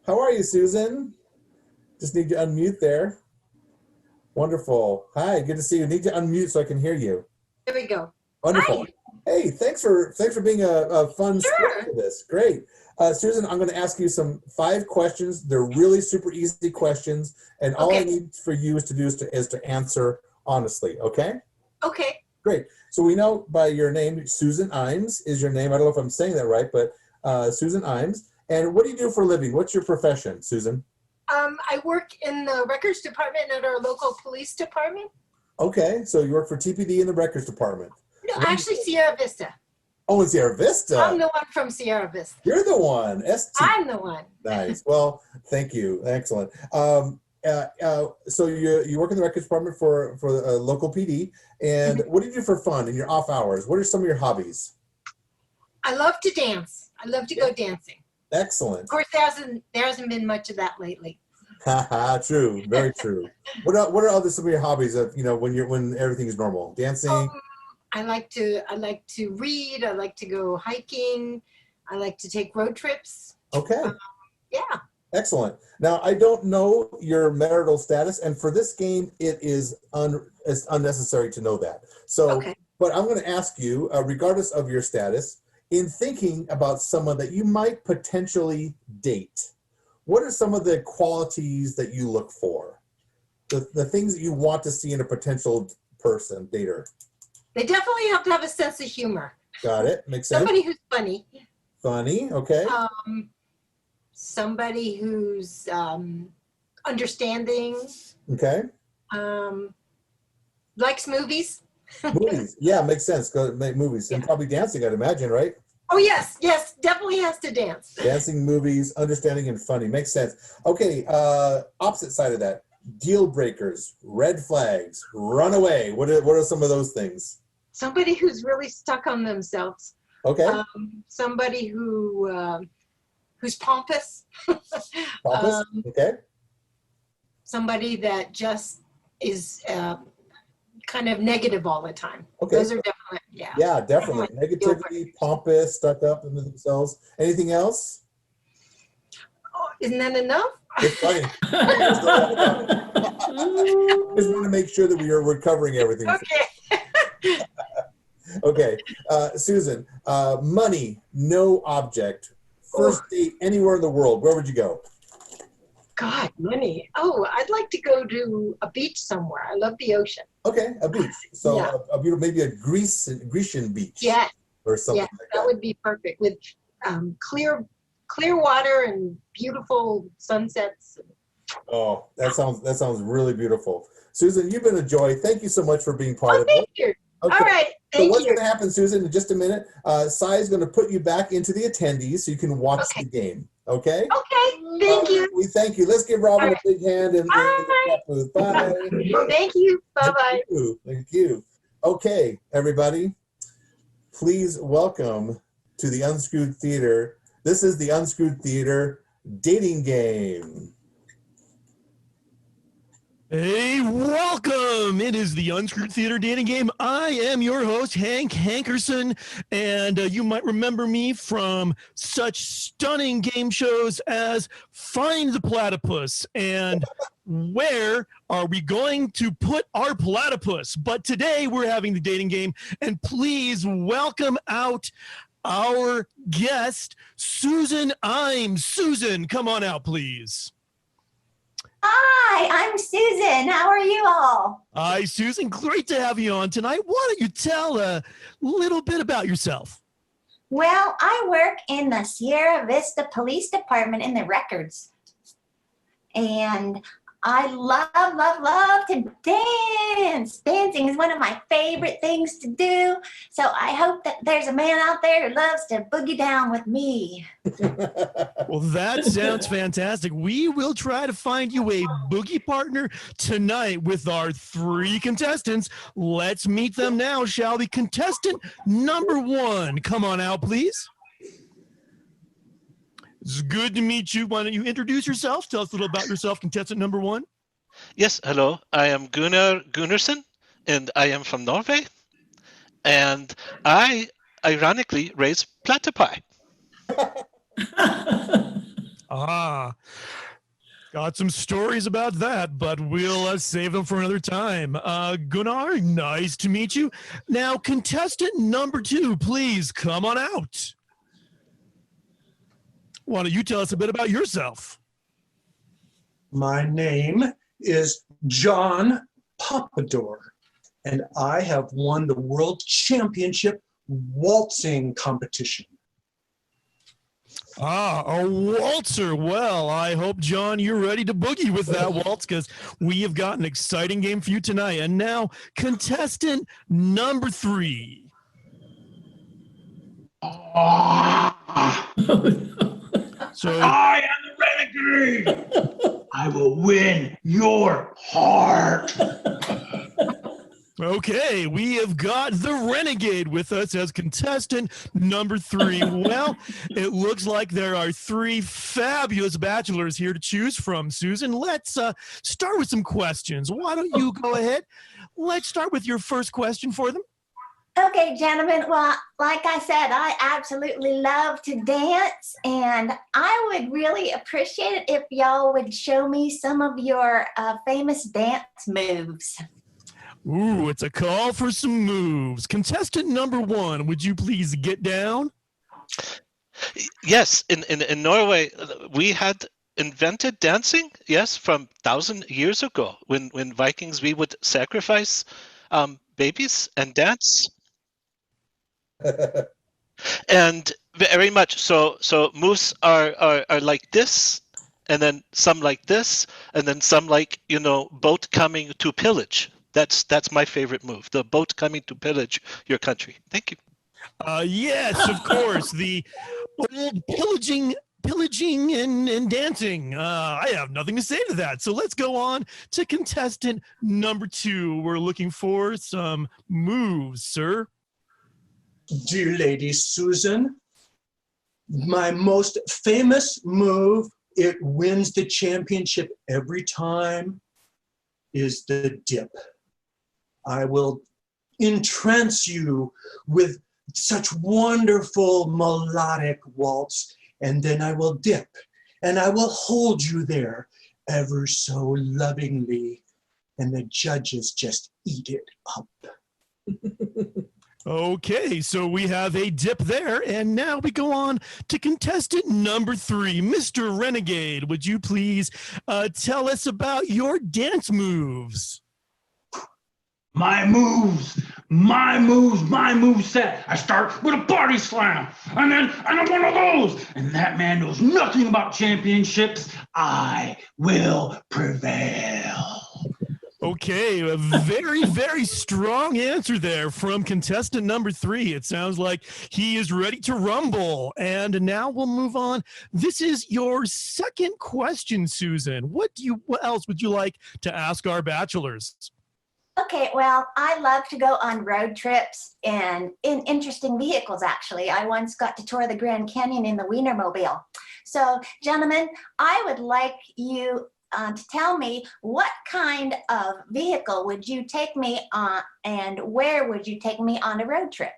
How are you, Susan? Just need to unmute there. Wonderful. Hi, good to see you. Need to unmute so I can hear you. There we go. Wonderful. Hi. Hey, thanks for being a fun sport Sure. for this. Great. Susan, I'm going to ask you some 5 questions. They're really super easy questions, and all I need for you is to answer honestly. Okay? Okay. Great. So we know by your name, Susan Imes is your name. I don't know if I'm saying that right, but Susan Imes. And what do you do for a living? What's your profession, Susan? I work in the records department at our local police department. Okay, so you work for TPD in the records department. No, actually Sierra Vista. Oh, in Sierra Vista. I'm the one from Sierra Vista. You're the one. I'm the one. Nice. Well, thank you. Excellent. So you work in the records department for the local PD. And what do you do for fun in your off hours? What are some of your hobbies? I love to dance. I love to go dancing. Excellent. Of course, there hasn't been much of that lately. True. Very true. What are some of your hobbies that when everything is normal? Dancing. I like to read. I like to go hiking. I like to take road trips. Okay. Yeah. Excellent. Now, I don't know your marital status, and for this game, it's unnecessary to know that. So, but I'm going to ask you, regardless of your status, in thinking about someone that you might potentially date, what are some of the qualities that you look for? The things that you want to see in a potential person, dater? They definitely have to have a sense of humor. Got it. Makes sense. Somebody who's funny. Funny, okay. Somebody who's understanding. Okay. Likes movies. Movies, yeah, makes sense. Go make movies and probably dancing, I'd imagine, right? Oh yes, definitely has to dance. Dancing, movies, understanding, and funny makes sense. Okay, opposite side of that: deal breakers, red flags, run away. What are some of those things? Somebody who's really stuck on themselves. Okay. Somebody who's pompous. Pompous. Okay. Somebody that just is kind of negative all the time. Okay. Those are definitely, yeah. Yeah, definitely. Negativity, pompous, stuck up into themselves. Anything else? Oh, isn't that enough? It's funny. Just want to make sure that we're covering everything. Okay. Okay. Susan, money, no object. First date anywhere in the world. Where would you go? God, money. Oh, I'd like to go to a beach somewhere. I love the ocean. Okay, a beach. So maybe a Grecian beach. Yes. Or something like that. That would be perfect with clear water and beautiful sunsets. Oh, that sounds really beautiful. Susan, you've been a joy. Thank you so much for being part of it. Thank you. Okay. All right. Thank you. So what's going to happen, Susan, in just a minute, Sai is going to put you back into the attendees so you can watch the game. Okay? Okay. Thank you. We thank you. Let's give Robin a big hand. Bye. Bye. Thank you. Bye-bye. Thank you. Okay, everybody. Please welcome to the Unscrewed Theater. This is the Unscrewed Theater dating game. Hey, welcome! It is the Unscrewed Theater dating game. I am your host, Hank Hankerson, and you might remember me from such stunning game shows as Find the Platypus and Where Are We Going to Put Our Platypus? But today we're having the dating game, and please welcome out our guest, Susan Imes. Susan, come on out, please. Hi, I'm Susan. How are you all? Hi, Susan. Great to have you on tonight. Why don't you tell a little bit about yourself? Well, I work in the Sierra Vista Police Department in the records. And I love to dance. Dancing is one of my favorite things to do. So I hope that there's a man out there who loves to boogie down with me. Well, that sounds fantastic. We will try to find you a boogie partner tonight with our 3 contestants. Let's meet them now, shall we? Contestant number 1, come on out, please. It's good to meet you. Why don't you introduce yourself? Tell us a little about yourself, contestant number 1. Yes, hello. I am Gunnar Gunnarsson, and I am from Norway. And I, ironically, raise platypi. Ah, got some stories about that, but we'll save them for another time. Gunnar, nice to meet you. Now, contestant number 2, please come on out. Why don't you tell us a bit about yourself? My name is John Pompadour, and I have won the World Championship waltzing competition. Ah, a waltzer. Well, I hope, John, you're ready to boogie with that waltz, because we have got an exciting game for you tonight. And now, contestant number 3. So I am the renegade. I will win your heart. okay, we have got the renegade with us as contestant number 3. Well, it looks like there are 3 fabulous bachelors here to choose from, Susan. Let's start with some questions. Why don't you go ahead? Let's start with your first question for them. Okay, gentlemen. Well, like I said, I absolutely love to dance, and I would really appreciate it if y'all would show me some of your famous dance moves. Ooh, it's a call for some moves. Contestant number 1, would you please get down? Yes, in Norway, we had invented dancing, yes, from 1,000 years ago. When Vikings, we would sacrifice babies and dance. And very much so moves are like this, and then some like this, and then some like, boat coming to pillage. That's my favorite move, the boat coming to pillage your country. Thank you. Yes, of course, the old pillaging and dancing. I have nothing to say to that. So let's go on to contestant number 2. We're looking for some moves, sir. Dear Lady Susan, my most famous move, it wins the championship every time, is the dip. I will entrance you with such wonderful melodic waltz, and then I will dip, and I will hold you there ever so lovingly, and the judges just eat it up. Okay, so we have a dip there, and now we go on to contestant number 3. Mr. Renegade, would you please tell us about your dance moves? My moves, my move set. I start with a body slam, and then one of those. And that man knows nothing about championships. I will prevail. Okay, a very, very strong answer there from contestant number 3. It sounds like he is ready to rumble. And now we'll move on. This is your second question, Susan. What else would you like to ask our bachelors? Okay, well, I love to go on road trips and in interesting vehicles, actually. I once got to tour the Grand Canyon in the Wienermobile. So, gentlemen, I would like you to tell me what kind of vehicle would you take me on, and where would you take me on a road trip?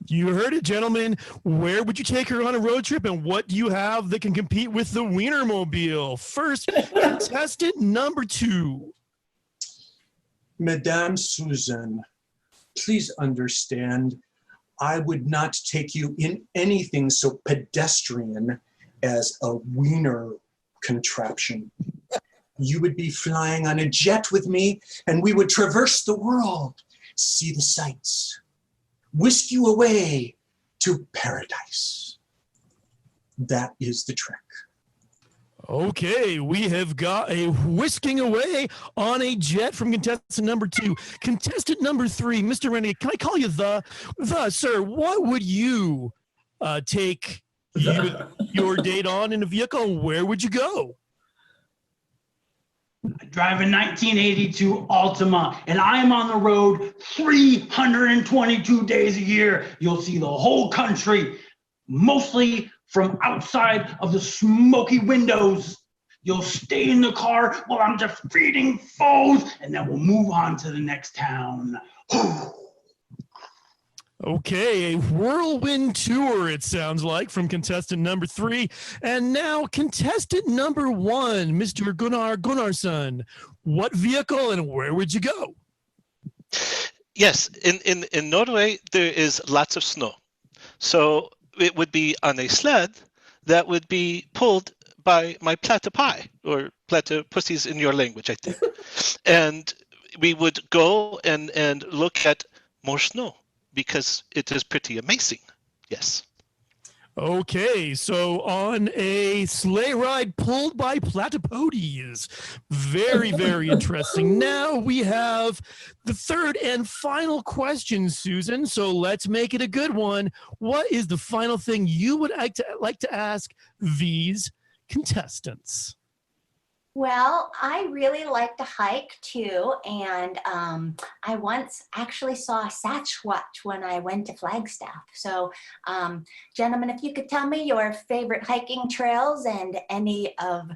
You heard it, gentlemen. Where would you take her on a road trip, and what do you have that can compete with the Wienermobile? First, contestant number 2. Madame Susan, please understand, I would not take you in anything so pedestrian as a wiener contraption. You would be flying on a jet with me, and we would traverse the world, see the sights, whisk you away to paradise. That is the trick. Okay, we have got a whisking away on a jet from contestant number 2. Contestant number 3, Mr. Rennie, can I call you the sir? What would you take your date on in a vehicle? Where would you go? I drive a 1982 Altima, and I am on the road 322 days a year. You'll see the whole country, mostly from outside of the smoky windows. You'll stay in the car while I'm defeating foes, and then we'll move on to the next town. Okay, a whirlwind tour, it sounds like, from contestant number 3. And now contestant number 1, Mr. Gunnar Gunnarsson. What vehicle and where would you go? Yes, in Norway, there is lots of snow. So it would be on a sled that would be pulled by my platypi, or platypussies in your language, I think. And we would go and look at more snow because it is pretty amazing. Yes. Okay, so on a sleigh ride pulled by platypodes. Very, very interesting. Now we have the third and final question, Susan. So let's make it a good one. What is the final thing you would like to ask these contestants? Well, I really like to hike too, and I once actually saw a Sasquatch when I went to Flagstaff. So, gentlemen, if you could tell me your favorite hiking trails and any of,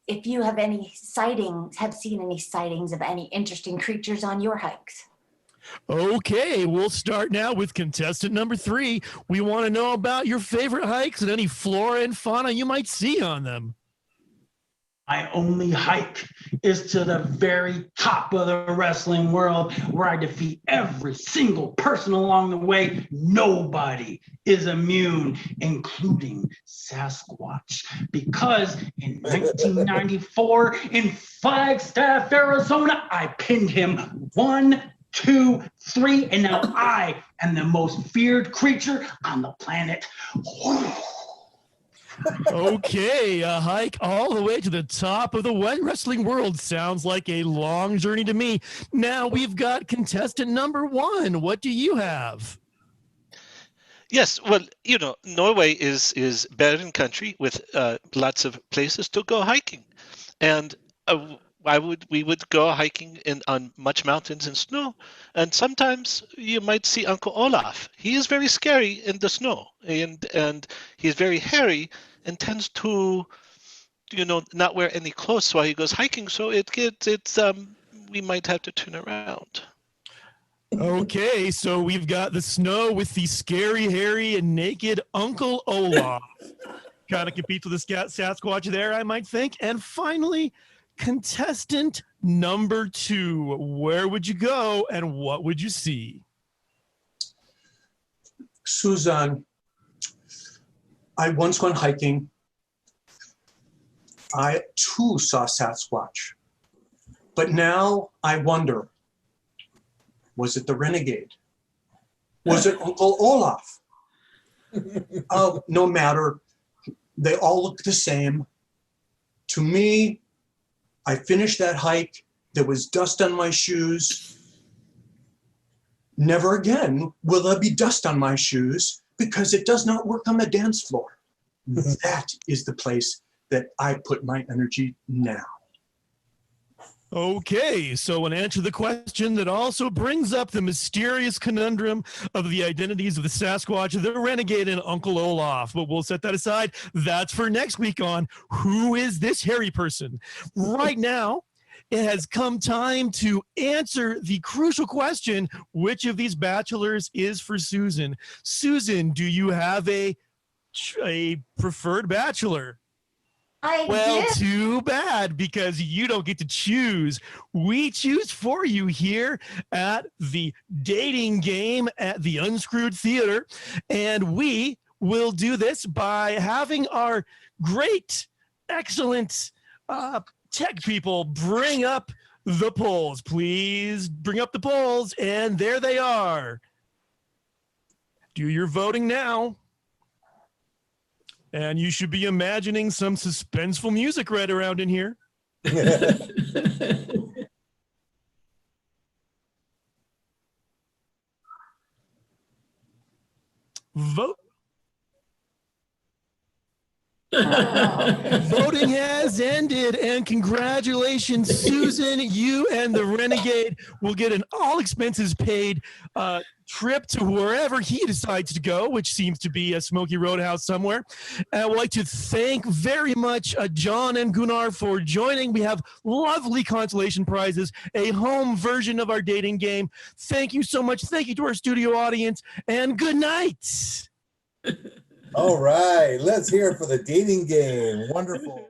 if you have any sightings, have seen any sightings of any interesting creatures on your hikes. Okay, we'll start now with contestant number 3. We want to know about your favorite hikes and any flora and fauna you might see on them. My only hike is to the very top of the wrestling world, where I defeat every single person along the way. Nobody is immune, including Sasquatch, because in 1994 in Flagstaff, Arizona, I pinned him 1, 2, 3, and now I am the most feared creature on the planet. Okay, a hike all the way to the top of the wrestling world sounds like a long journey to me. Now we've got contestant number 1. What do you have? Yes, well, Norway is barren country with lots of places to go hiking, and we would go hiking on much mountains and snow, and sometimes you might see Uncle Olaf. He is very scary in the snow, and he's very hairy and tends to, not wear any clothes while he goes hiking. So we might have to turn around. Okay, so we've got the snow with the scary, hairy, and naked Uncle Olaf. Kind of competes with the Sasquatch there, I might think. And finally, contestant number 2. Where would you go and what would you see? Susan, I once went hiking. I too saw Sasquatch. But now I wonder, was it the renegade? Was it Uncle Olaf? No matter, they all look the same. To me, I finished that hike. There was dust on my shoes. Never again will there be dust on my shoes because it does not work on the dance floor. That is the place that I put my energy now. Okay, so an answer to the question that also brings up the mysterious conundrum of the identities of the Sasquatch, the renegade, and Uncle Olaf. But we'll set that aside. That's for next week on Who is This Hairy Person? Right now, it has come time to answer the crucial question, which of these bachelors is for Susan? Susan, do you have a preferred bachelor? Well, too bad, because you don't get to choose. We choose for you here at the dating game at the Unscrewed Theater. And we will do this by having our great, excellent tech people bring up the polls. Please bring up the polls. And there they are. Do your voting now. And you should be imagining some suspenseful music right around in here. Vote. Voting has ended, and congratulations, Susan. You and the Renegade will get an all expenses paid trip to wherever he decides to go, which seems to be a Smoky Roadhouse somewhere. And I would like to thank very much John and Gunnar for joining. We have lovely consolation prizes, a home version of our dating game. Thank you so much. Thank you to our studio audience, and good night. All right, let's hear it for the dating game. Wonderful.